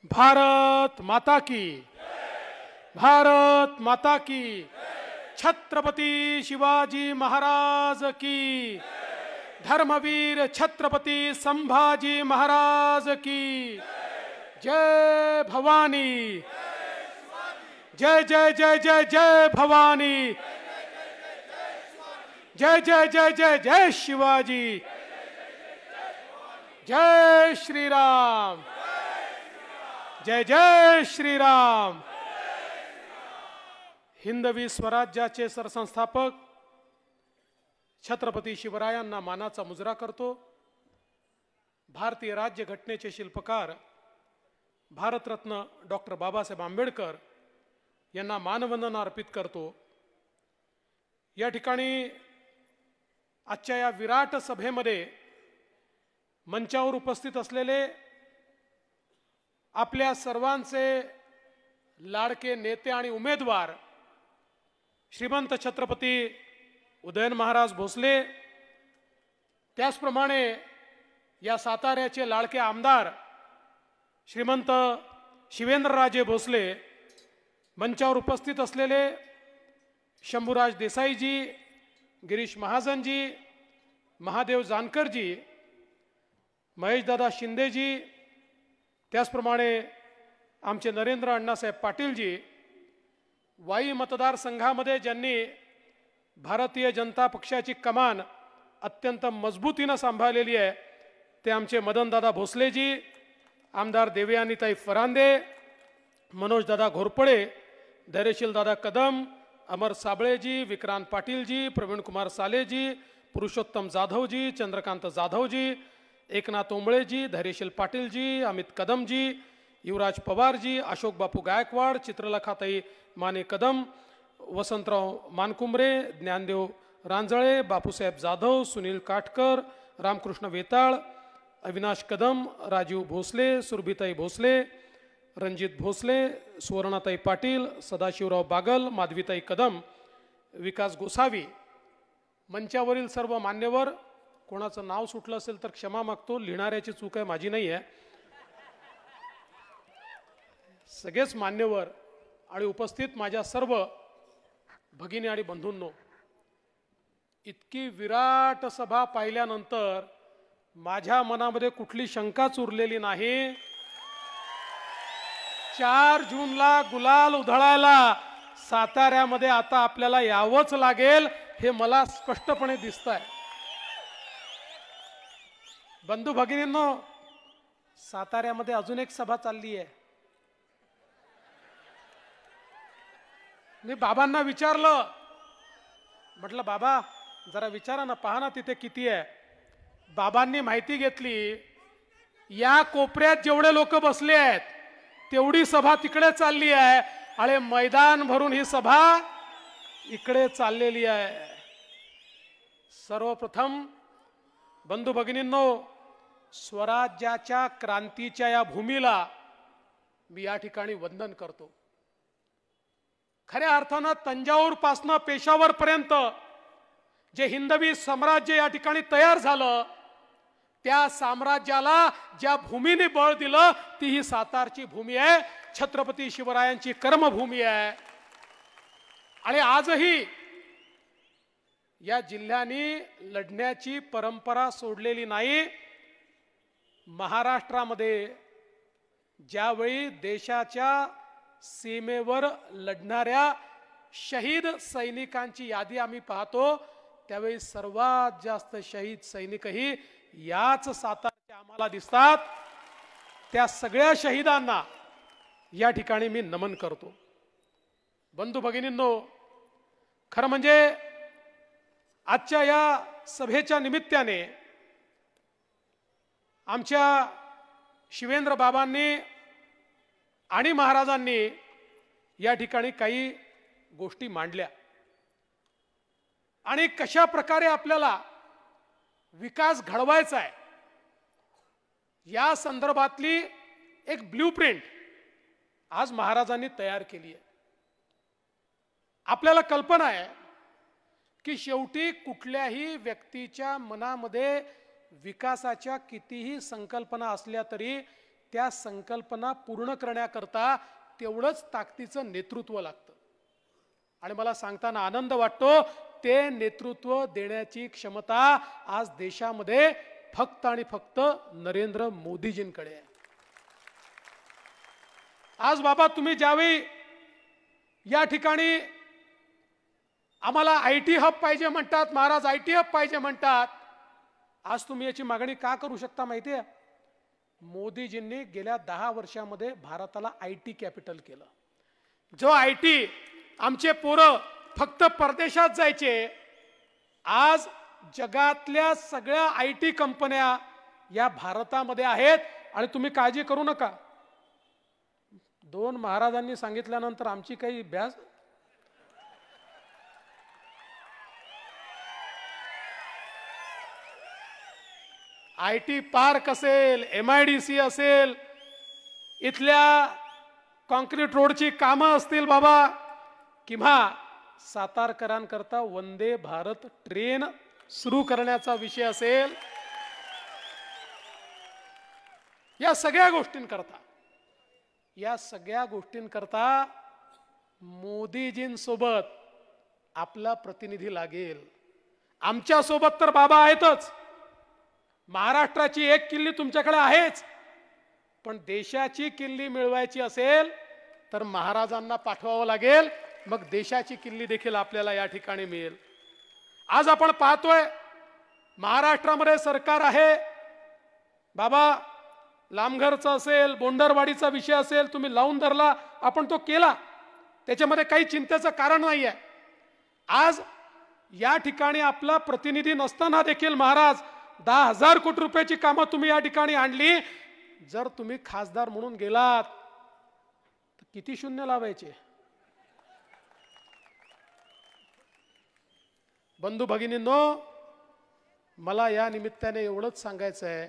भारत माता की, भारत माता की, छत्रपति शिवाजी महाराज की, धर्मवीर छत्रपति संभाजी महाराज की, जय भवानी, जय जय जय जय जय भवानी, जय जय जय जय जय शिवाजी, जय श्री राम, जय जय श्री राम। हिंदवी स्वराज्याचे सरसंस्थापक छत्रपती शिवरायांना मानाचा मुजरा करतो। भारतीय राज्य घटनेचे शिल्पकार भारतरत्न डॉक्टर बाबासाहेब आंबेडकर यांना मानवंदना अर्पित करतो। या ठिकाणी आजच्या या विराट सभेमध्ये मंचावर उपस्थित असलेले आपल्या सर्वांचे लाडके नेते आणि उमेदवार श्रीमंत छत्रपती उदयन महाराज भोसले, त्याचप्रमाणे या साताऱ्याचे लाडके आमदार श्रीमंत शिवेंद्रराजे भोसले, मंचावर उपस्थित असलेले शंभूराज देसाईजी, गिरीश महाजनजी, महादेव जानकरजी, महेशदादा शिंदेजी, त्याचप्रमाणे आमचे नरेंद्र अण्णासाहेब पाटीलजी, वाई मतदारसंघामध्ये ज्यांनी भारतीय जनता पक्षाची कमान अत्यंत मजबूतीने सांभाळलेली आहे ते आमचे मदनदादा भोसलेजी, आमदार देवयानीताई फरांदे, मनोजदादा घोरपडे, धैर्यशील दादा कदम, अमर साबळेजी, विक्रांत पाटीलजी, प्रवीण कुमार सालेजी, पुरुषोत्तम जाधवजी, चंद्रकांत जाधवजी, एकनाथ ओंबळेजी, धैर्यशील पाटीलजी, अमित कदमजी, युवराज पवारजी, अशोक बापू गायकवाड, चित्रलेखाताई माने कदम, वसंतराव मानकुंबरे, ज्ञानदेव रांजळे, बापूसाहेब जाधव, सुनील काटकर, रामकृष्ण वेताळ, अविनाश कदम, राजीव भोसले, सुरभीताई भोसले, रणजित भोसले, सुवर्णाताई पाटील, सदाशिवराव बागल, माधवीताई कदम, विकास गोसावी, मंचावरील सर्व मान्यवर, कोणाचं नाव सुटलं असेल तर क्षमा मागतो, लिहिणाऱ्याची चूक आहे, माझी नाही आहे, सगळेच मान्यवर आणि उपस्थित माझ्या सर्व भगिनी आणि बंधूंनो, इतकी विराट सभा पाहिल्यानंतर माझ्या मनामध्ये कुठली शंकाच उरलेली नाही। 4 जूनला गुलाल उधळायला साताऱ्यामध्ये आता आपल्याला यावंच लागेल हे मला स्पष्टपणे दिसतंय। बंधू भगिनींनो, साताऱ्यामध्ये अजून एक सभा चालली आहे। मी बाबांना विचारलं, म्हटलं बाबा जरा विचारा ना, पहा ना तिथे किती आहे। बाबांनी माहिती घेतली, या कोपऱ्यात जेवढे लोक बसले आहेत तेवढी सभा तिकडे चालली आहे आणि मैदान भरून ही सभा इकडे चाललेली आहे। सर्वप्रथम बंधू भगिनींनो, स्वराज्याच्या क्रांतीच्या या भूमीला मी या ठिकाणी वंदन करतो। खऱ्या अर्थानं तंजाऊर पासनं पेशावर पर्यंत जे हिंदवी साम्राज्य या ठिकाणी तयार झालं, त्या साम्राज्याला ज्या भूमीने बळ दिलं ती ही सातारची भूमी आहे, छत्रपती शिवरायांची कर्मभूमी आहे। आणि आजही या जिल्ह्याने लढण्याची परंपरा सोडलेली नाही। महाराष्ट्रामध्ये ज्यावेळी देशाच्या सीमेवर लढणाऱ्या शहीद सैनिकांची यादी आम्ही पाहतो, त्यावेळी सर्वात जास्त शहीद सैनिकही याच सातारचे आम्हाला दिसतात। त्या सगळ्या शहीदांना या ठिकाणी मी नमन करतो। बंधू भगिनींनो, खरं म्हणजे आजच्या या सभेच्या निमित्ताने आमच्या शिवेंद्र बाबांनी आणि महाराजांनी या ठिकाणी काही गोष्टी मांडल्या आणि कशा प्रकारे आपल्याला विकास घडवायचा आहे या संदर्भातली एक ब्लूप्रिंट आज महाराजांनी तयार केली आहे। आपल्याला कल्पना आहे की शेवटी कुठल्याही व्यक्तीच्या मनामध्ये विकासाच्या कितीही संकल्पना असल्या तरी त्या संकल्पना पूर्ण करण्याकरता तेवढंच ताकदीचं नेतृत्व लागतं. आणि मला सांगताना आनंद वाटतो, ते नेतृत्व देण्याची क्षमता आज देशामध्ये फक्त आणि फक्त नरेंद्र मोदीजींकडे आहे. आज बाबा तुम्ही ज्यावेळी या ठिकाणी आम्हाला IT हब पाहिजे म्हणतात, महाराज IT हब पाहिजे म्हणतात, आज तुम्ही याची मागणी का करू शकता माहिती आहे? मोदीजींनी गेल्या 10 वर्षामध्ये भारताला IT कॅपिटल केलं. जो IT आमचे पोरं फक्त परदेशात जायचे, आज जगातल्या सगळ्या IT कंपन्या या भारतामध्ये आहेत. आणि तुम्ही काळजी करू नका, 2 महाराजांनी सांगितल्यानंतर आमची काही भ्यास. IT पार्क असेल, MIDC असेल, इथल्या कॉन्क्रीट रोडची कामं असतील बाबा, किंवा सातारकरांकरता वंदे भारत ट्रेन सुरू करण्याचा विषय असेल, या सगळ्या गोष्टींकरता मोदीजींसोबत आपला प्रतिनिधी लागेल. आमच्या सोबत तर बाबा आहेतच, महाराष्ट्राची एक किल्ली तुमच्याकडे आहेच, पण देशाची किल्ली मिळवायची असेल तर महाराजांना पाठवावं लागेल, मग देशाची किल्ली देखील आपल्याला या ठिकाणी मिळेल. आज आपण पाहतोय महाराष्ट्रामध्ये सरकार आहे बाबा, लामघरचा असेल, बोंडरवाडीचा विषय असेल, तुम्ही लावून धरला, आपण तो केला, त्याच्यामध्ये काही चिंतेचं कारण नाही आहे. आज या ठिकाणी आपला प्रतिनिधी नसताना देखील महाराज 10,000 कोटी रुपयाची कामं तुम्ही या ठिकाणी आणली. जर तुम्ही खासदार म्हणून गेलात तर किती शून्य लावायचे? बंधू भगिनींनो, मला या निमित्ताने एवढंच सांगायचं आहे,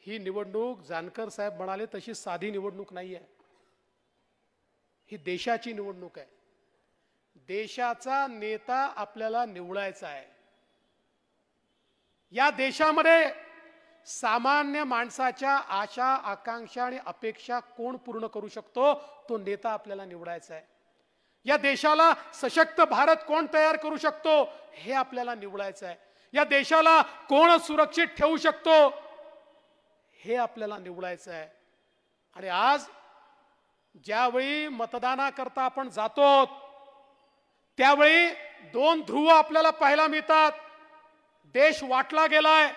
ही निवडणूक जानकर साहेब म्हणाले तशी साधी निवडणूक नाही आहे. ही देशाची निवडणूक आहे. देशाचा नेता आपल्याला निवडायचा आहे. या देशामध्ये सामान्य माणसाच्या आशा, आकांक्षा आणि अपेक्षा कोण पूर्ण करू शकतो, तो नेता आपल्याला निवडायचा आहे. या देशाला सशक्त भारत कोण तयार करू शकतो, हे आपल्याला निवडायचं आहे. या देशाला कोण सुरक्षित ठेवू शकतो, हे आपल्याला निवडायचं आहे. आणि आज ज्यावेळी मतदानाकरता आपण जातो, त्यावेळी 2 ध्रुव आपल्याला पाहायला मिळतात. देश वाटला गेलाय,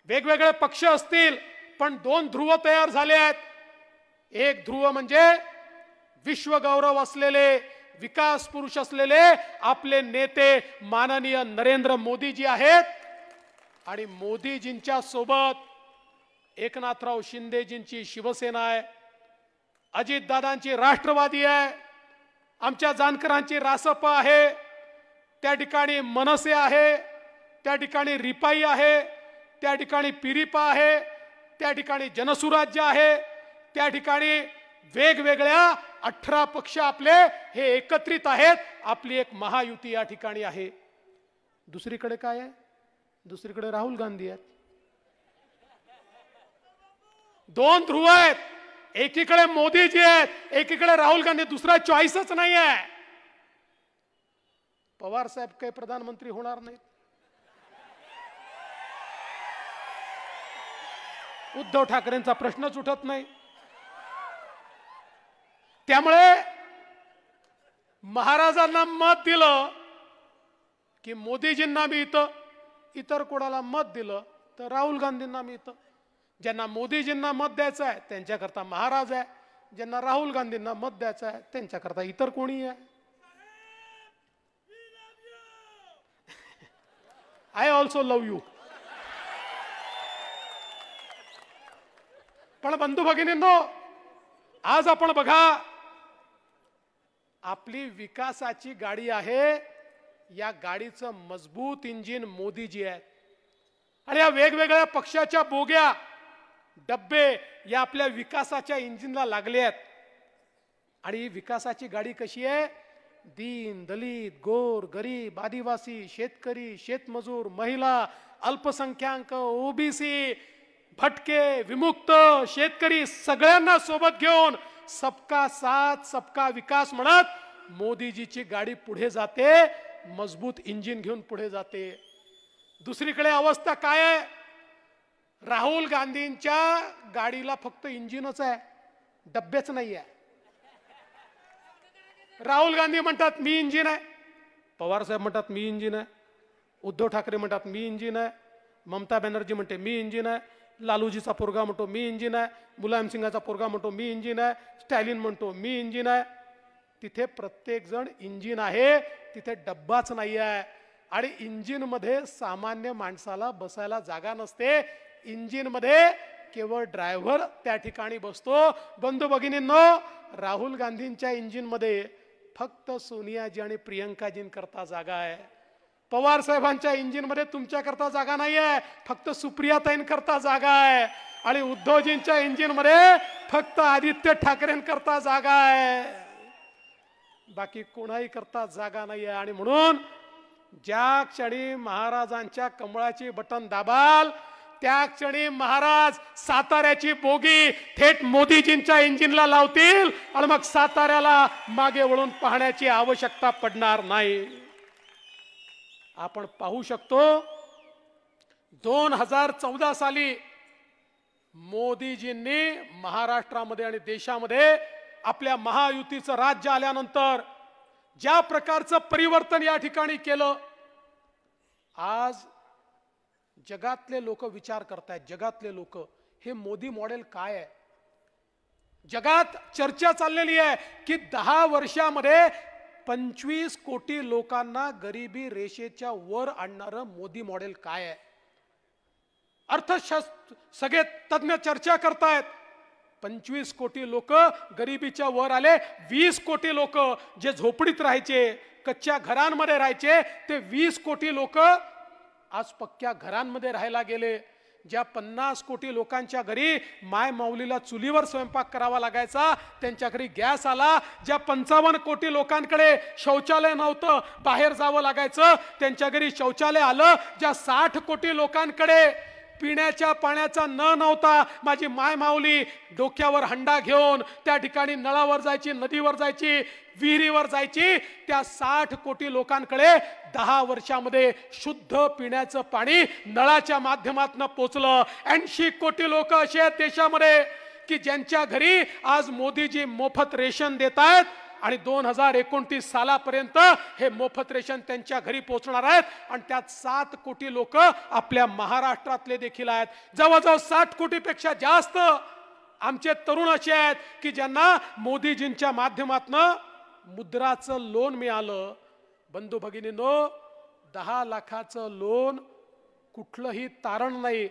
वेगवेगळे पक्ष असतील, पण 2 ध्रुव तयार झाले आहेत. एक ध्रुव म्हणजे विश्वगौरव असलेले, विकास पुरुष असलेले आपले नेते माननीय नरेंद्र मोदीजी आहेत. आणि मोदीजींच्या सोबत एकनाथराव शिंदेजींची शिवसेना आहे, अजितदादांची राष्ट्रवादी आहे, आमच्या जानकरांची रासप आहे, त्या ठिकाणी मनसे आहे, त्या ठिकाणी रिपाई आहे, त्या ठिकाणी पिरिपा आहे, त्या ठिकाणी जनसुराज्य आहे, त्या ठिकाणी वेगवेगळ्या 18 पक्ष आपले हे एकत्रित आहेत. आपली एक महायुती या ठिकाणी आहे. दुसरीकडे काय आहे? दुसरीकडे राहुल गांधी आहेत. 2 ध्रुव आहेत, एकीकडे मोदीजी आहेत, एकीकडे राहुल गांधी. दुसरा चॉईसच नाही आहे. पवार साहेब काही प्रधानमंत्री होणार नाहीत, उद्धव ठाकरेंचा प्रश्नच उठत नाही. त्यामुळे महाराजांना मत दिलं की मोदीजींना मिळतं, इतर कोणाला मत दिलं तर राहुल गांधींना मिळतं. ज्यांना मोदीजींना मत द्यायचं आहे त्यांच्याकरता महाराज आहे, ज्यांना राहुल गांधींना मत द्यायचं आहे त्यांच्याकरता इतर कोणी आहे. I also love you. पण बंधू भगिनींनो, आज आपण बघा, आपली विकासाची गाडी आहे, या गाडीचं मजबूत इंजिन मोदीजी आहेत. आणि या वेगवेगळ्या पक्षाच्या बोग्या, डब्बे या आपल्या विकासाच्या इंजिनला लागले आहेत. आणि ही विकासाची गाडी कशी आहे? दीन, दलित, गोर, गरीब, आदिवासी, शेतकरी, शेतमजूर, महिला, अल्पसंख्याक, OBC, भटके, विमुक्त, शेतकरी सगळ्यांना सोबत घेऊन सबका साथ सबका विकास म्हणत मोदीजीची गाडी पुढे जाते, मजबूत इंजिन घेऊन पुढे जाते. दुसरीकडे अवस्था काय आहे? राहुल गांधींच्या गाडीला फक्त इंजिनच आहे, डब्बेच नाही आहे. राहुल गांधी म्हणतात मी इंजिन आहे, पवार साहेब म्हणतात मी इंजिन आहे, उद्धव ठाकरे म्हणतात मी इंजिन आहे, ममता बॅनर्जी म्हणते मी इंजिन आहे, लालूजीचा पोरगा म्हणतो मी इंजिन आहे, मुलायम सिंगाचा पोरगा म्हणतो मी इंजिन आहे, स्टॅलिन म्हणतो मी इंजिन आहे. तिथे प्रत्येक जण इंजिन आहे, तिथे डब्बाच नाही आहे. आणि इंजिन मध्ये सामान्य माणसाला बसायला जागा नसते. इंजिन मध्ये केवळ ड्रायव्हर त्या ठिकाणी बसतो. बंधू भगिनींनो, राहुल गांधींच्या इंजिन मध्ये फक्त सोनियाजी आणि प्रियंकाजींकरता जागा आहे. पवार साहेबांच्या इंजिन मध्ये तुमच्याकरता जागा नाही आहे, फक्त सुप्रियाताईंकरता जागा आहे. आणि उद्धवजींच्या इंजिन मध्ये फक्त आदित्य ठाकरेंकरता जागा आहे, बाकी कोणाही करता जागा नाही आहे. आणि म्हणून ज्या क्षणी महाराजांच्या कमळाची बटन दाबाल त्या क्षणी महाराज साताऱ्याची बोगी थेट मोदीजींच्या इंजिनला लावतील आणि मग साताऱ्याला मागे वळून पाहण्याची आवश्यकता पडणार नाही. आपण पाहू शकतो 2014 साली मोदीजींनी महाराष्ट्रामध्ये आणि देशामध्ये आपल्या महायुतीचं राज्य आल्यानंतर ज्या प्रकारचं परिवर्तन या ठिकाणी केलं, आज जगातले लोक विचार करतायत. जगातले लोक हे मोदी मॉडेल काय आहे? जगात चर्चा चाललेली आहे की 10 वर्षामध्ये 25 कोटी लोकांना गरिबी रेषेच्या वर आणणारं मोदी मॉडेल काय आहे? अर्थशास्त्र सगळे तज्ञ चर्चा करतायत. 25 कोटी लोक गरिबीच्या वर आले. 20 कोटी लोक जे झोपडीत राहायचे, कच्च्या घरांमध्ये राहायचे, ते 20 कोटी लोक आज पक्क्या घरांमध्ये राहायला गेले. ज्या 50 कोटी लोकांच्या घरी माय माऊलीला चुलीवर स्वयंपाक करावा लागायचा, त्यांच्या घरी गॅस आला. ज्या 55 कोटी लोकांकडे शौचालय नव्हतं, बाहेर जावं लागायचं, त्यांच्या घरी शौचालय आलं. ज्या 60 कोटी लोकांकडे पिण्याच्या पाण्याचा नळ नव्हता, माझी माय माऊली डोक्यावर हंडा घेऊन त्या ठिकाणी नळावर जायची, नदीवर जायची, विहिरीवर जायची. त्या 60 कोटी लोकांकडे 10 वर्षामध्ये शुद्ध पिण्याचं पाणी नळाच्या माध्यमातून पोचलं. 80 कोटी लोक असे आहेत देशामध्ये की ज्यांच्या घरी आज मोदीजी मोफत रेशन देत आहेत आणि 2029 सालापर्यंत हे मोफत रेशन त्यांच्या घरी पोहोचणार आहेत. आणि त्यात 7 कोटी लोक आपल्या महाराष्ट्रातले देखील आहेत. जवळजवळ 60 कोटीपेक्षा जास्त आमचे तरुण असे आहेत की ज्यांना मोदीजींच्या माध्यमातून मुद्राचं लोन मिळालं. बंधू भगिनींनो, 10 लाखाचं लोन, कुठलंही तारण नाही,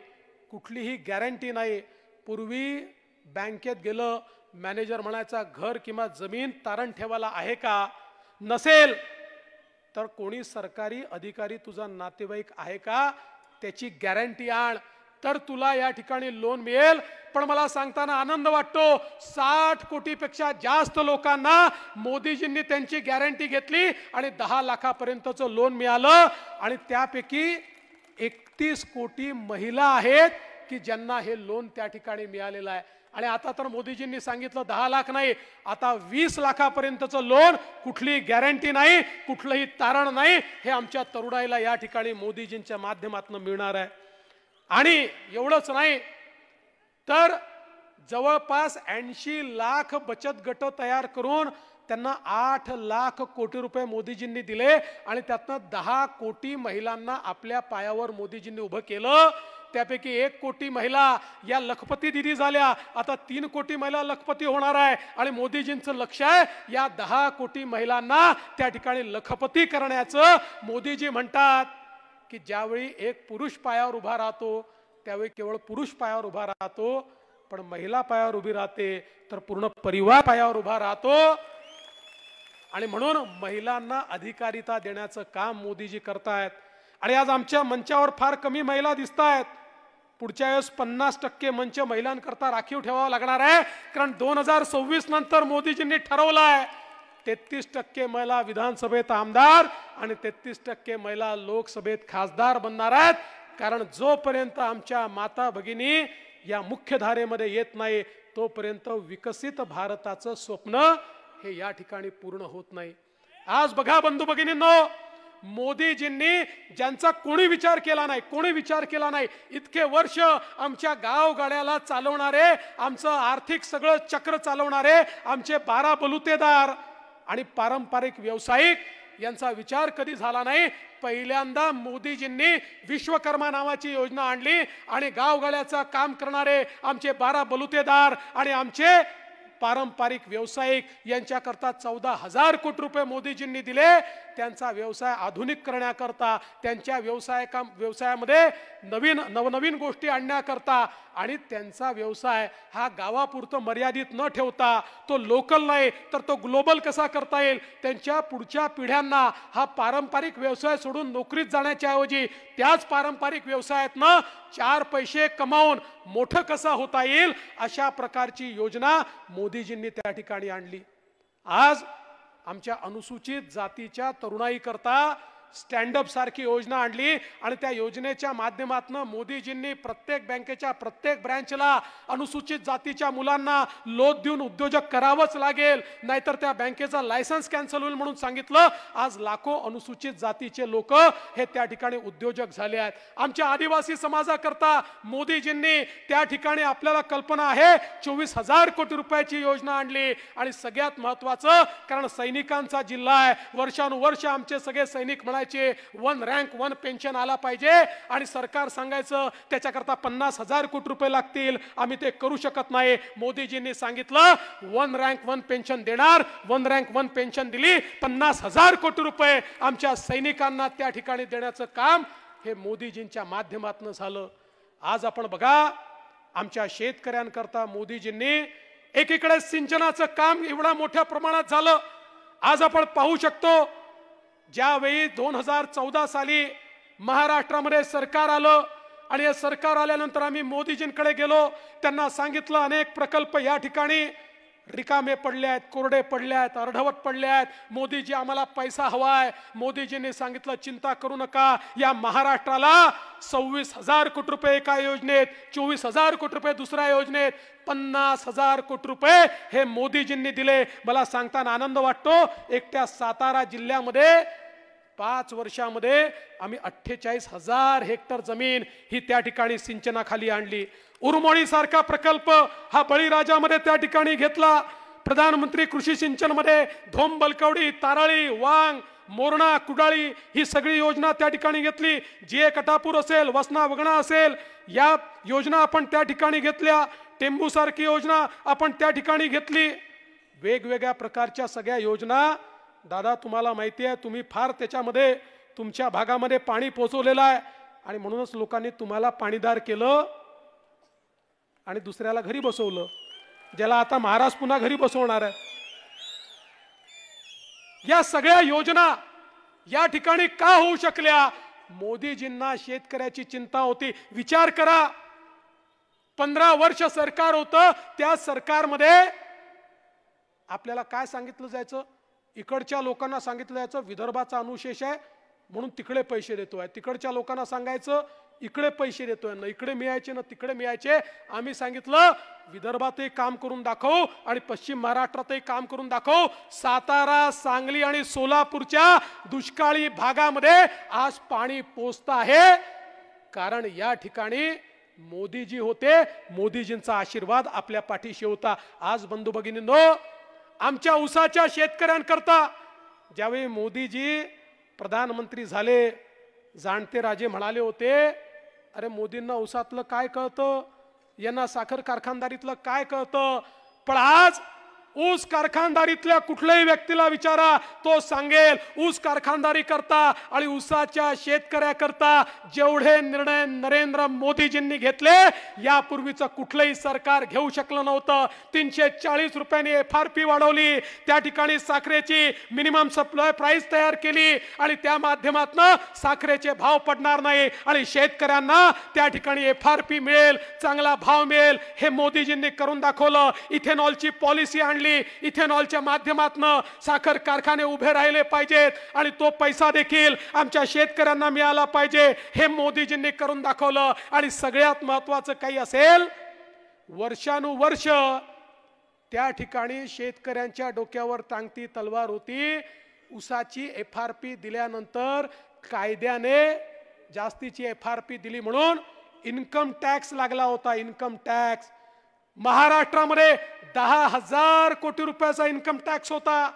कुठलीही गॅरंटी नाही. पूर्वी बँकेत गेलं, मॅनेजर म्हणायचा घर किंवा जमीन तारण ठेवायला आहे का? नसेल तर कोणी सरकारी अधिकारी तुझा नातेवाईक आहे का, त्याची गॅरंटी आण, तर तुला या ठिकाणी लोन मिळेल. पण मला सांगताना आनंद वाटतो, 60 कोटीपेक्षा जास्त लोकांना मोदीजींनी त्यांची गॅरंटी घेतली आणि 10 लाखापर्यंतचं लोन मिळालं. आणि त्यापैकी 31 कोटी महिला आहेत की ज्यांना हे लोन त्या ठिकाणी मिळालेलं आहे. आणि आता तर मोदीजींनी सांगितलं 10 लाख नाही, आता 20 लाखापर्यंतचं लोन, कुठली गॅरंटी नाही, कुठलंही तारण नाही, हे आमच्या तरुणाईला या ठिकाणी मोदीजींच्या माध्यमातून मिळणार आहे. आणि एवढंच नाही तर जवळपास 80 लाख बचत गट तयार करून त्यांना 8 लाख कोटी रुपये मोदीजींनी दिले आणि त्यातनं 10 कोटी महिलांना आपल्या पायावर मोदीजींनी उभं केलं. त्यापैकी 1 कोटी महिला या लखपती दिदी झाल्या. आता 3 कोटी महिला लखपती होणार आहे. आणि मोदीजींचं लक्ष आहे या 10 कोटी महिलांना त्या ठिकाणी लखपती करण्याचं. मोदीजी म्हणतात की ज्यावेळी एक पुरुष पायावर उभा राहतो त्यावेळी केवळ पुरुष पायावर उभा राहतो, पण महिला पायावर उभी राहते तर पूर्ण परिवार पायावर उभा राहतो. आणि म्हणून महिलांना अधिकारिता देण्याचं काम मोदीजी करतायत. आणि आज आमच्या मंचावर फार कमी महिला दिसत आहेत. पुढच्या वेळेस 50% मंच महिलांकरता राखीव ठेवावा लागणार आहे, कारण 2026 नंतर मोदीजींनी ठरवलं आहे 33% महिला विधानसभेत आमदार आणि 33% महिला लोकसभेत खासदार बनणार आहेत. कारण जोपर्यंत आमच्या माता भगिनी या मुख्य धारेमध्ये येत नाही तोपर्यंत विकसित भारताचं स्वप्न हे या ठिकाणी पूर्ण होत नाही। आज बघा बंधू भगिनींनो, मोदीजींनी ज्यांचा कोणी विचार केला नाही, इतके वर्ष आमच्या गावगाड्याला चालवणारे, आमचं आर्थिक सगळं चक्र चालवणारे आमचे 12 बलुतेदार आणि पारंपरिक व्यावसायिक यांचा विचार कधी झाला नाही। पहिल्यांदा मोदीजींनी विश्वकर्मा नावाची योजना आणली आणि गावगाड्याचं काम करणारे आमचे 12 बलुतेदार आणि आमचे पारंपरिक व्यावसायिक यांच्याकरता 14,000 कोटी रुपये मोदीजींनी दिले, त्यांचा व्यवसाय आधुनिक करण्याकरता, त्यांच्या व्यवसायामध्ये नवनवीन गोष्टी आणण्याकरता आणि त्यांचा व्यवसाय हा गावापुरतं मर्यादित न ठेवता तो लोकल नाही तर तो ग्लोबल कसा करता येईल, त्यांच्या पुढच्या पिढ्यांना हा पारंपरिक व्यवसाय सोडून नोकरीत जाण्याच्या ऐवजी त्याच पारंपरिक व्यवसायातनं 4 पैसे कमावून मोठं कसा होता येईल अशा प्रकारची योजना मोदीजींनी त्या ठिकाणी आणली। आज आमच्या अनुसूचित जातीच्या तरुणाई करता स्टँड अप सारखी योजना आणली आणि त्या योजनेच्या माध्यमातून मोदीजींनी प्रत्येक बँकेच्या प्रत्येक ब्रँचला अनुसूचित जातीच्या मुलांना लोन देऊन उद्योजक करावंच लागेल, नाहीतर त्या बँकेचा लायसन्स कॅन्सल होईल म्हणून सांगितलं। आज लाखो अनुसूचित जातीचे लोक हे त्या ठिकाणी उद्योजक झाले आहेत। आमच्या आदिवासी समाजाकरता मोदीजींनी त्या ठिकाणी आपल्याला कल्पना आहे 24,000 कोटी रुपयाची योजना आणली आणि सगळ्यात महत्त्वाचं, कारण सैनिकांचा जिल्हा आहे, वर्षानुवर्ष आमचे सगळे सैनिक म्हणायचे 1 रँक 1 पेन्शन आला पाहिजे आणि सरकार सांगायचं त्याच्याकरता 50,000 कोटी रुपये लागतील, आम्ही ते करू शकत नाही। मोदीजींनी सांगितलं 1 रँक 1 पेन्शन देणार, 1 रँक 1 पेन्शन दिली, 50,000 कोटी रुपये आमच्या सैनिकांना त्या ठिकाणी देण्याचं काम हे मोदीजींच्या माध्यमातून झालं। आज आपण बघा आमच्या शेतकऱ्यांकरता मोदीजींनी एकीकडे सिंचनाचं काम एवढा मोठ्या प्रमाणात झालं। आज आपण पाहू शकतो ज्यावेळी 2014 साली महाराष्ट्रामध्ये सरकार आलं आणि हे सरकार आल्यानंतर आम्ही मोदीजींकडे गेलो, त्यांना सांगितलं अनेक प्रकल्प या ठिकाणी रिकामे पडले आहेत, कोरडे पडले आहेत, अर्धवट पडले आहेत, मोदीजी आम्हाला पैसा हवाय। मोदीजींनी सांगितलं चिंता करू नका, या महाराष्ट्राला 26,000 कोटी रुपये एका योजनेत, 24,000 कोटी रुपये दुसऱ्या योजनेत, 50,000 कोटी रुपये हे मोदीजींनी दिले। मला सांगताना आनंद वाटतो, एकट्या सातारा जिल्ह्यामध्ये 5 वर्षामध्ये आम्ही 48,000 हेक्टर जमीन ही त्या ठिकाणी सिंचनाखाली आणली। उरमोळी सारखा प्रकल्प हा बळीराजामध्ये त्या ठिकाणी घेतला। प्रधानमंत्री कृषी सिंचन मध्ये धोम बलकवडी, ताराळी, वांग, मोरणा, कुडाळी ही सगळी योजना त्या ठिकाणी घेतली। जे कटापूर असेल, वसना वगणा असेल, या योजना आपण त्या ठिकाणी घेतल्या। टेंबू सारखी योजना आपण त्या ठिकाणी घेतली। वेगवेगळ्या प्रकारच्या सगळ्या योजना दादा तुम्हाला माहिती आहे, तुम्ही फार त्याच्यामध्ये तुमच्या भागामध्ये पाणी पोहोचवलेलं आहे आणि म्हणूनच लोकांनी तुम्हाला पाणीदार केलं आणि दुसऱ्याला घरी बसवलं, ज्याला आता महाराज पुन्हा घरी बसवणार आहे। या सगळ्या योजना या ठिकाणी का होऊ शकल्या? मोदीजींना शेतकऱ्याची चिंता होती। विचार करा, 15 वर्ष सरकार होतं, त्या सरकारमध्ये आपल्याला काय सांगितलं जायचं? इकडच्या लोकांना सांगितलं जायचं विदर्भाचा अनुशेष आहे म्हणून तिकडे पैसे देतोय, तिकडच्या लोकांना सांगायचं इकडे पैसे देतोय, ना इकडे मिळायचे ना तिकडे मिळायचे। आम्ही सांगितलं विदर्भातही काम करून दाखव आणि पश्चिम महाराष्ट्रातही काम करून दाखव। सातारा, सांगली आणि सोलापूरच्या दुष्काळी भागामध्ये आज पाणी पोचत आहे, कारण या ठिकाणी मोदीजी होते, मोदीजींचा आशीर्वाद आपल्या पाठीशी होता। आज बंधू भगिनींनो, आमच्या ऊसाच्या शेतकऱ्यांकरता ज्यावेळी मोदीजी प्रधानमंत्री झाले, जाणते राजे म्हणाले होते अरे मोदींना ऊसातलं काय कळतं, यांना साखर कारखानदारीतलं काय कळतं? पण आज ऊस कारखानदारीतल्या कुठल्याही व्यक्तीला विचारा, तो सांगेल ऊस कारखानदारी करता आणि ऊसाच्या शेतकऱ्याकरता जेवढे निर्णय नरेंद्र मोदीजींनी घेतले यापूर्वीचं कुठलंही सरकार घेऊ शकलं नव्हतं। 340 रुपयांनी FRP वाढवली, त्या ठिकाणी साखरेची मिनिमम सप्लाय प्राइस तयार केली आणि त्या माध्यमातून साखरेचे भाव पडणार नाही आणि शेतकऱ्यांना त्या ठिकाणी FRP मिळेल, चांगला भाव मिळेल, हे मोदीजींनी करून दाखवलं। इथेनॉलची पॉलिसी आणली, इथेनॉलच्या माध्यमातून साखर कारखाने उभे राहिले पाहिजेत आणि तो पैसा देखील आमच्या शेतकऱ्यांना मिळाला पाहिजे, हे मोदीजींनी करून दाखवलं। आणि सगळ्यात महत्त्वाचं काही असेल वर्षानुवर्ष त्या ठिकाणी शेतकऱ्यांच्या डोक्यावर टांगती तलवार होती. ऊसाची FRP दिल्यानंतर कायद्याने जास्तीची FRP दिली म्हणून इन्कम टॅक्स लागला होता. इन्कम टॅक्स महाराष्ट्रामध्ये 10,000 कोटी रुपयाचा इन्कम टॅक्स होता.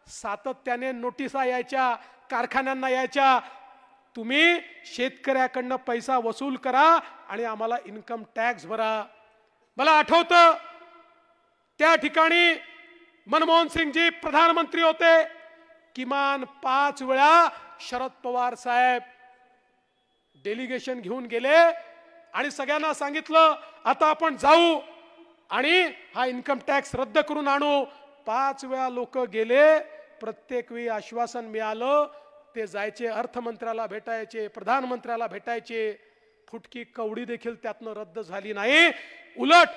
सातत्याने नोटिसा यायच्या, कारखान्यांना यायच्या, तुम्ही शेतकऱ्याकडनं पैसा वसूल करा आणि आम्हाला इन्कम टॅक्स भरा. मला आठवतं त्या ठिकाणी मनमोहन सिंगजी प्रधानमंत्री होते. किमान 5 वेळा शरद पवार साहेब डेलिगेशन घेऊन गेले आणि सगळ्यांना सांगितलं आता आपण जाऊ आणि हा इन्कम टॅक्स रद्द करून आणू. 5 वेळा लोक गेले, प्रत्येक वेळी आश्वासन मिळालं. ते जायचे, अर्थमंत्र्याला भेटायचे, प्रधानमंत्र्याला भेटायचे, फुटकी कवडी देखील त्यातनं रद्द झाली नाही. उलट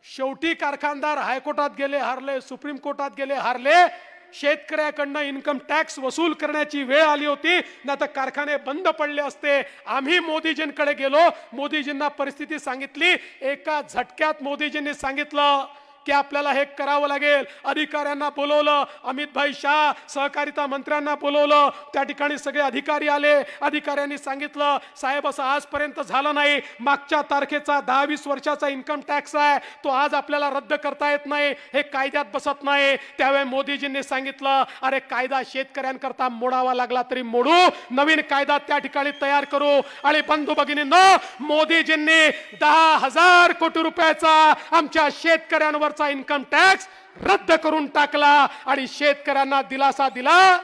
शेवटी कारखानदार हायकोर्टात गेले, हारले, सुप्रीम कोर्टात गेले, हारले. शेतकऱ्याकडनं इन्कम टॅक्स वसूल करण्याची वेळ आली होती, ना तर कारखाने बंद पडले असते. आम्ही मोदीजींकडे गेलो, मोदीजींना परिस्थिती सांगितली. एका झटक्यात मोदीजींनी सांगितलं की आपल्याला हे करावं लागेल. अधिकाऱ्यांना बोलवलं, अमित भाई शाह सहकारिता मंत्र्यांना बोलवलं. त्या ठिकाणी सगळे अधिकारी आले. अधिकाऱ्यांनी सांगितलं साहेब असं आजपर्यंत झालं नाही, मागच्या तारखेचा 10-20 वर्षाचा इन्कम टॅक्स आहे तो आज आपल्याला रद्द करता येत नाही, हे कायद्यात बसत नाही. त्यावेळी मोदीजींनी सांगितलं अरे कायदा शेतकऱ्यांकरता मोडावा लागला तरी मोडू, नवीन कायदा त्या ठिकाणी तयार करू. आणि बंधू भगिनींनो, मोदीजींनी 10,000 कोटी रुपयाचा आमच्या शेतकऱ्यांवर इन्कम टॅक्स रद्द करून टाकला आणि शेतकऱ्यांना दिलासा दिला.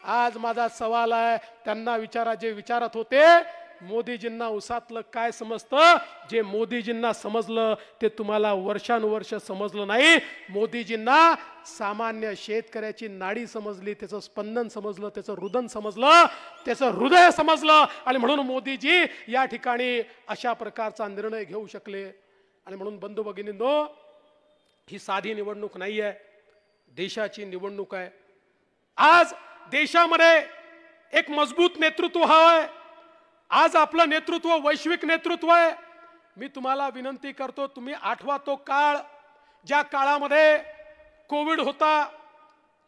आज माझा सवाल आहे, त्यांना विचारा जे विचारत होते मोदीजींना उसातलं काय समजतं. जे मोदीजींना समजलं ते तुम्हाला वर्षानुवर्ष समजलं नाही. मोदीजींना सामान्य शेतकऱ्याची नाडी समजली, त्याचं स्पंदन समजलं, त्याचं रुदन समजलं, त्याचं हृदय समजलं आणि म्हणून मोदीजी या ठिकाणी अशा प्रकारचा निर्णय घेऊ शकले. आणि म्हणून बंधू भगिनींनो, ही साधी निवडणूक नाही आहे, देशाची निवडणूक आहे. आज देशामध्ये एक मजबूत नेतृत्व हवंय. आज आपलं नेतृत्व वैश्विक नेतृत्व आहे. मी तुम्हाला विनंती करतो, तुम्ही आठवा तो काळ ज्या काळामध्ये कोविड होता,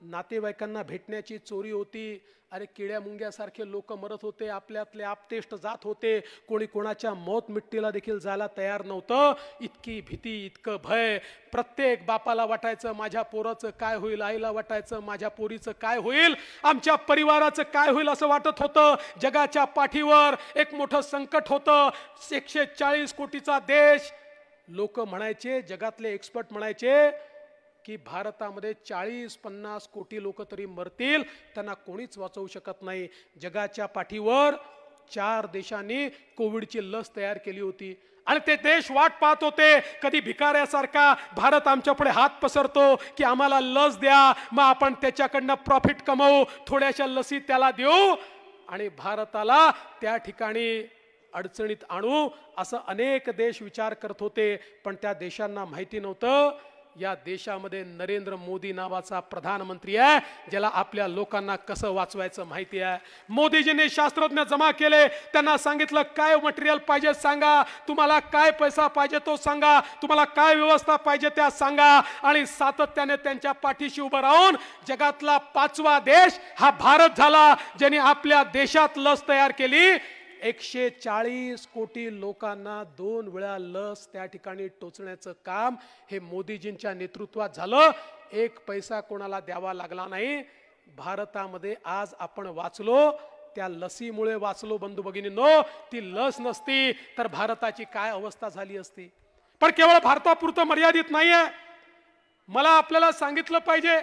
नातेवाईकांना भेटण्याची चोरी होती. अरे किड्या मुंग्यासारखे लोक मरत होते, आपल्यातले आपतेष्ट जात होते, कोणी कोणाच्या मौत मिट्टीला देखील जायला तयार नव्हतं. इतकी भीती, इतकं भय. प्रत्येक बापाला वाटायचं माझ्या पोराचं काय होईल, आईला वाटायचं माझ्या पोरीचं काय होईल, आमच्या परिवाराचं काय होईल असं वाटत होतं. जगाच्या पाठीवर एक मोठं संकट होतं. 140 कोटीचा देश. लोक म्हणायचे, जगातले एक्सपर्ट म्हणायचे की भारतामध्ये 40-50 कोटी लोक तरी मरतील, त्यांना कोणीच वाचवू शकत नाही. जगाच्या पाठीवर 4 देशांनी कोविडची लस तयार केली होती आणि ते देश वाट पाहत होते कधी भिकाऱ्यासारखा भारत आमच्या पुढे हात पसरतो की आम्हाला लस द्या, मग आपण त्याच्याकडनं प्रॉफिट कमवू, थोड्याशा लसी त्याला देऊ आणि भारताला त्या ठिकाणी अडचणीत आणू, असं अनेक देश विचार करत होते. पण त्या देशांना माहिती नव्हतं या देशामध्ये नरेंद्र मोदी नावाचा प्रधानमंत्री आहे, ज्याला आपल्या लोकांना कसं वाचवायचं माहिती आहे. मोदीजींनी शास्त्रज्ञ जमा केले, त्यांना सांगितलं काय मटेरियल पाहिजे सांगा, तुम्हाला काय पैसा पाहिजे तो सांगा, तुम्हाला काय व्यवस्था पाहिजे त्या सांगा. आणि सातत्याने त्यांच्या पाठीशी उभं राहून जगातला 5वा देश हा भारत झाला, ज्याने आपल्या देशात लस तयार केली. 140 कोटी लोकांना 2 वेळा लस त्या ठिकाणी टोचण्याचं काम हे मोदीजींच्या नेतृत्वात झालं. 1 पैसा कोणाला द्यावा लागला नाही. भारतामध्ये आज आपण वाचलो, त्या लसीमुळे वाचलो. बंधू भगिनींनो, ती लस नसती तर भारताची काय अवस्था झाली असती. पण केवळ भारतापुरतं मर्यादित नाहीये, मला आपल्याला सांगितलं पाहिजे.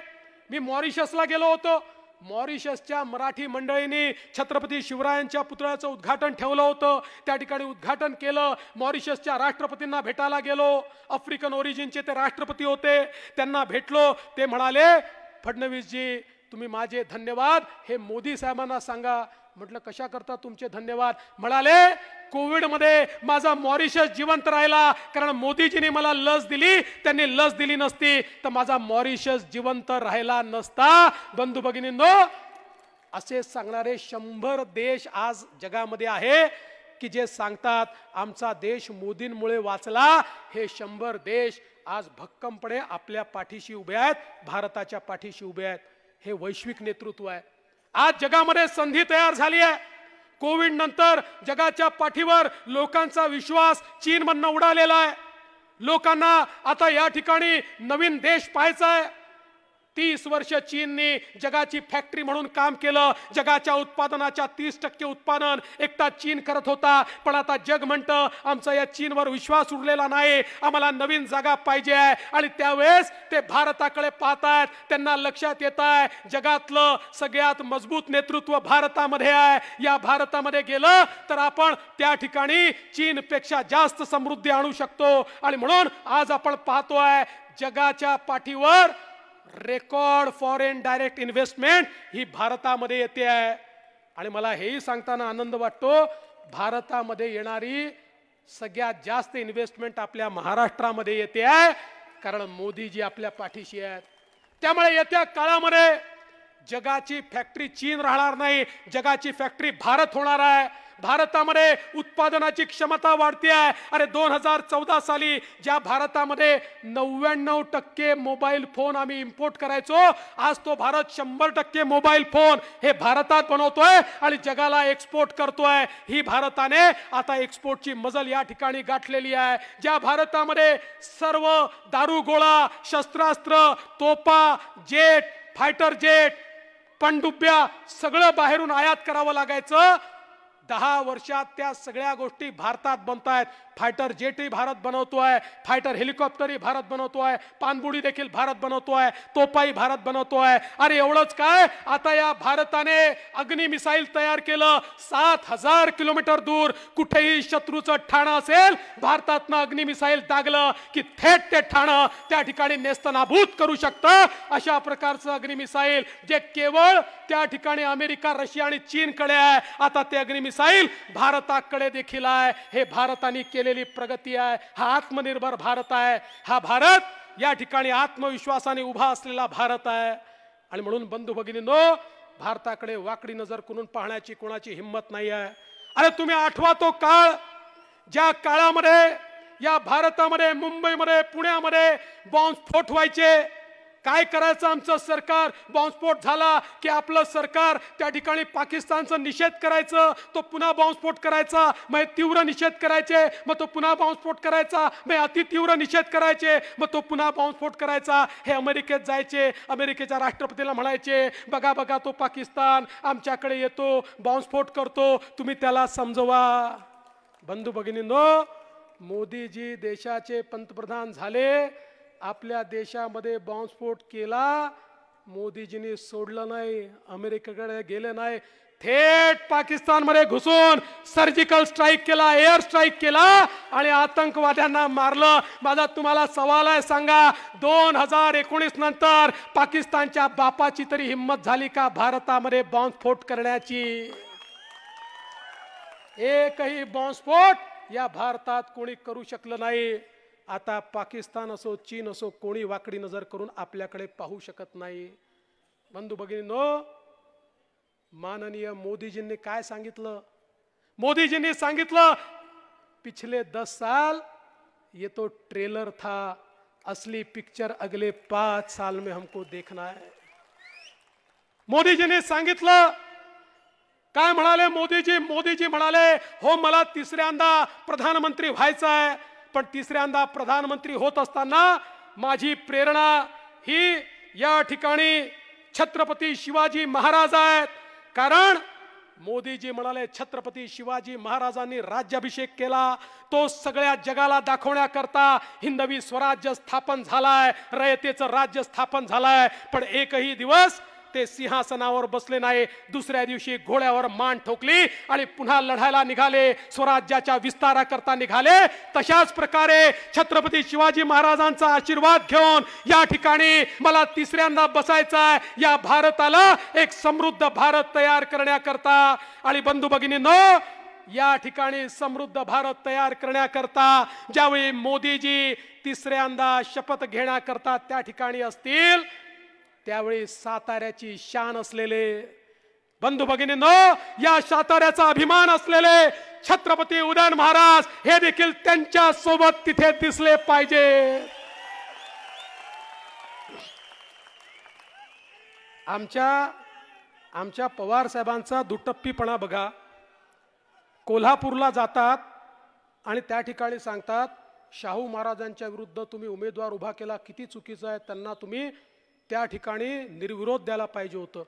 मी मॉरिशसला गेलो होतो. मॉरिशसच्या मराठी मंडळींनी छत्रपती शिवरायांच्या पुतळ्याचं उद्घाटन ठेवलं होतं. त्या ठिकाणी उद्घाटन केलं. मॉरिशसच्या राष्ट्रपतींना भेटायला गेलो. आफ्रिकन ओरिजिनचे ते राष्ट्रपती होते, त्यांना भेटलो. ते म्हणाले फडणवीसजी तुम्ही माझे धन्यवाद हे मोदी साहेबांना सांगा. म्हटलं कशा करता तुमचे धन्यवाद. म्हणाले कोविड मध्ये माझा मॉरिशस जिवंत राहिला कारण मोदीजींनी मला लस दिली, त्यांनी लस दिली नसती तर माझा मॉरिशस जिवंत राहिला नसता. बंधू भगिनींनो, असे सांगणारे 100 देश आज जगामध्ये आहे. की जे सांगतात आमचा देश मोदींमुळे वाचला, हे 100 देश आज भक्कमपणे आपल्या पाठीशी उभे आहेत, भारताच्या पाठीशी उभे आहेत. हे वैश्विक नेतृत्व आहे. आज जगामध्ये संधी तयार झाली आहे. कोविड नंतर जगाच्या पाठीवर लोकांचा विश्वास चीनमधनं उडालेला आहे. लोकांना आता या ठिकाणी नवीन देश पाहायचा आहे. 30 वर्ष चीनने जगाची फॅक्टरी म्हणून काम केलं. जगाच्या उत्पादनाच्या 30% उत्पादन एकटा चीन करत होता. पण आता जग म्हणतं आमचा या चीनवर विश्वास उरलेला नाही, आम्हाला नवीन जागा पाहिजे आहे. आणि त्यावेळेस ते भारताकडे पाहतायत. त्यांना लक्षात येत आहे जगातलं सगळ्यात मजबूत नेतृत्व भारतामध्ये आहे. या भारतामध्ये गेलं तर आपण त्या ठिकाणी चीनपेक्षा जास्त समृद्धी आणू शकतो. आणि म्हणून आज आपण पाहतोय जगाच्या पाठीवर रेकॉर्ड फॉरेन डायरेक्ट इन्व्हेस्टमेंट ही भारतामध्ये येते आहे. आणि मला हेही सांगताना आनंद वाटतो, भारतामध्ये येणारी सगळ्यात जास्त इन्व्हेस्टमेंट आपल्या महाराष्ट्रामध्ये येते आहे, कारण मोदीजी आपल्या पाठीशी आहेत. त्यामुळे येत्या काळामध्ये जगाची फॅक्टरी चीन राहणार नाही, जगाची फॅक्टरी भारत होणार आहे. भारतामध्ये उत्पादनाची क्षमता वाढते आहे. अरे 2014 साली ज्या भारतामध्ये 99% मोबाईल फोन आम्ही इम्पोर्ट करायचो, आज तो भारत 100% मोबाईल फोन हे भारतात बनवतोय आणि जगाला एक्सपोर्ट करतोय. ही भारताने आता एक्सपोर्टची मजल या ठिकाणी गाठलेली आहे. ज्या भारतामध्ये सर्व दारुगोळा, शस्त्रास्त्र, तोफा, जेट, फायटर जेट, पणडुब्या सगळं बाहेरून आयात करावं लागायचं, 10 वर्षात त्या सगळ्या गोष्टी भारतात बनतायत. फायटर जेटही भारत बनवतोय, फायटर हेलिकॉप्टरही भारत बनवतोय, पाणबुडी देखील भारत बनवतोय, तोफाही भारत बनवतोय. अरे एवढंच काय, आता या भारताने अग्नि मिसाईल तयार केलं. 7000 किलोमीटर दूर कुठेही शत्रूचं ठाणं असेल, भारतातनं अग्नि मिसाईल दागलं की थेट ते ठाणं त्या ठिकाणी नेस्तनाभूत करू शकतं. अशा प्रकारचं अग्नि मिसाईल जे केवळ त्या ठिकाणी अमेरिका, रशिया आणि चीनकडे आहे, आता ते अग्नि मिसाईल भारताकडे देखील आहे. हे भारताने केलेली प्रगती आहे. हा आत्मनिर्भर भारत आहे. हा भारत या ठिकाणी आत्मविश्वासाने उभा असलेला भारत आहे. आणि म्हणून बंधू भगिनींनो, भारताकडे वाकडी नजर करून पाहण्याची कोणाची हिंमत नाही आहे. अरे तुम्ही आठवा तो काळ, ज्या काळामध्ये या भारतामध्ये, मुंबईमध्ये, पुण्यामध्ये बॉम्बस्फोट व्हायचे. काय करायचं आमचं सरकार? बॉम्बस्फोट झाला की आपलं सरकार त्या ठिकाणी पाकिस्तानचा निषेध करायचं, तो पुन्हा बॉम्बस्फोट करायचा, मग तीव्र निषेध करायचे, मग तो पुन्हा बॉम्बस्फोट करायचा, मग अतितीव्र निषेध करायचे, मग तो पुन्हा बॉम्बस्फोट करायचा. हे अमेरिकेत जायचे, अमेरिकेच्या राष्ट्रपतीला म्हणायचे बघा बघा तो पाकिस्तान आमच्याकडे येतो, बॉम्बस्फोट करतो, तुम्ही त्याला समजवा. बंधू भगिनींनो, मोदीजी देशाचे पंतप्रधान झाले, आपल्या देशामध्ये बॉम्बस्फोट केला, मोदीजींनी सोडलं नाही, अमेरिकेकडे गेले नाही, थेट पाकिस्तानमध्ये घुसून सर्जिकल स्ट्राईक केला, एअर स्ट्राईक केला आणि आतंकवाद्यांना मारलं. माझा तुम्हाला सवाल आहे, सांगा 2019 नंतर पाकिस्तानच्या बापाची तरी हिम्मत झाली का भारतामध्ये बॉम्बस्फोट करण्याची? एकही बॉम्बस्फोट या भारतात कोणी करू शकलं नाही. आता पाकिस्तान असो, चीन असो, कोणी वाकडी नजर करून आपल्याकडे पाहू शकत नाही. बंधू भगिनींनो, माननीय मोदीजींनी काय सांगितलं? मोदीजींनी सांगितलं पिछले 10 साल ये तो ट्रेलर था, असली पिक्चर अगले 5 साल में हमको देखना है. मोदीजींनी सांगितलं. काय म्हणाले मोदीजी? मोदीजी म्हणाले हो मला तिसऱ्यांदा प्रधानमंत्री व्हायचं आहे, पण तिसऱ्यांदा प्रधानमंत्री होत असताना माझी प्रेरणा ही या ठिकाणी छत्रपती शिवाजी महाराज आहेत. कारण मोदीजी म्हणाले छत्रपती शिवाजी महाराजांनी राज्याभिषेक केला, तो सगळ्या जगाला दाखवण्याकरता हिंदवी स्वराज्य स्थापन झालाय, रयतेचं राज्य स्थापन झालाय. पण एकही दिवस ते सिंहासनावर बसले नाही. दुसऱ्या दिवशी घोड्यावर मान ठोकली आणि पुन्हा लढायला निघाले, स्वराज्याच्या विस्ताराकरता निघाले. तशाच प्रकारे छत्रपती शिवाजी महाराजांचा आशीर्वाद घेऊन या ठिकाणी मला तिसऱ्यांदा बसायचं आहे, या भारताला एक समृद्ध भारत तयार करण्याकरता. आणि बंधू भगिनींनो, या ठिकाणी समृद्ध भारत तयार करण्याकरता ज्यावेळी मोदीजी तिसऱ्यांदा शपथ घेण्याकरता त्या ठिकाणी असतील, त्यावेळी साताऱ्याची शान असलेले बंधू भगिनींनो, या साताऱ्याचा अभिमान असलेले छत्रपती उदयन महाराज हे देखील त्यांच्या सोबत तिथे दिसले पाहिजे. आमच्या पवार साहेबांचा दुटप्पीपणा बघा. कोल्हापूरला जातात आणि त्या ठिकाणी सांगतात शाहू महाराजांच्या विरुद्ध तुम्ही उमेदवार उभा केला, किती चुकीचं आहे, त्यांना तुम्ही त्या ठिकाणी निर्विरोध द्यायला पाहिजे होतं.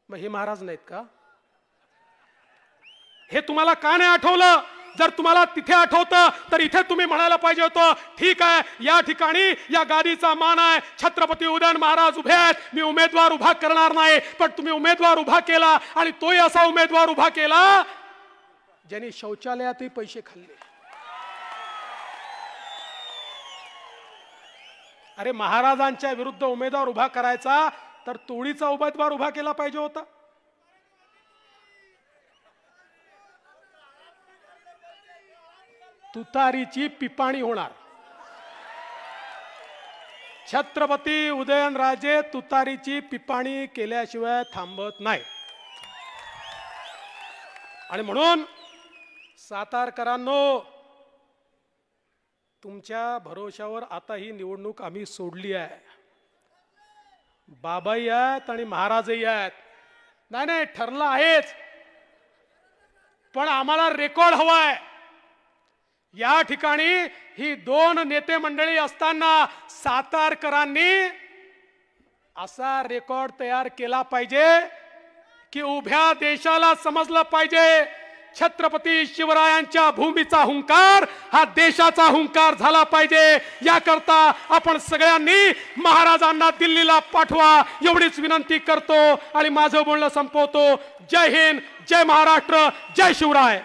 मग हे महाराज नाहीत का? हे तुम्हाला का नाही आठवलं? जर तुम्हाला तिथे आठवतं तर इथे तुम्ही म्हणायला पाहिजे होतं ठीक आहे, या ठिकाणी या गादीचा मान आहे, छत्रपती उदयन महाराज उभे आहेत, मी उमेदवार उभा करणार नाही. पण तुम्ही उमेदवार उभा केला आणि तोही असा उमेदवार उभा केला ज्यांनी शौचालयातही पैसे खाल्ले. अरे महाराजांच्या विरुद्ध उमेदवार उभा करायचा तर तोडीचा उमेदवार उभा केला पाहिजे होता. तुतारीची पिपाणी होणार. छत्रपती उदयनराजे तुतारीची पिपाणी केल्याशिवाय थांबत नाही. आणि म्हणून सातारकरांनो, तुमच्या भरोशावर आता ही निवडणूक आम्ही सोडली आहे. बाबाही आहेत आणि महाराजही आहेत. नाही ठरलं आहेच, पण आम्हाला रेकॉर्ड हवाय. या ठिकाणी ही दोन नेते मंडळी असताना सातारकरांनी असा रेकॉर्ड तयार केला पाहिजे की उभ्या देशाला समजलं पाहिजे छत्रपती शिवरायांच्या भूमीचा हुंकार हा देशाचा हुंकार झाला पाहिजे. याकरता आपण सगळ्यांनी महाराजांना दिल्लीला पाठवा एवढीच विनंती करतो आणि माझं बोलणं संपवतो. जय हिंद, जय महाराष्ट्र, जय शिवराय.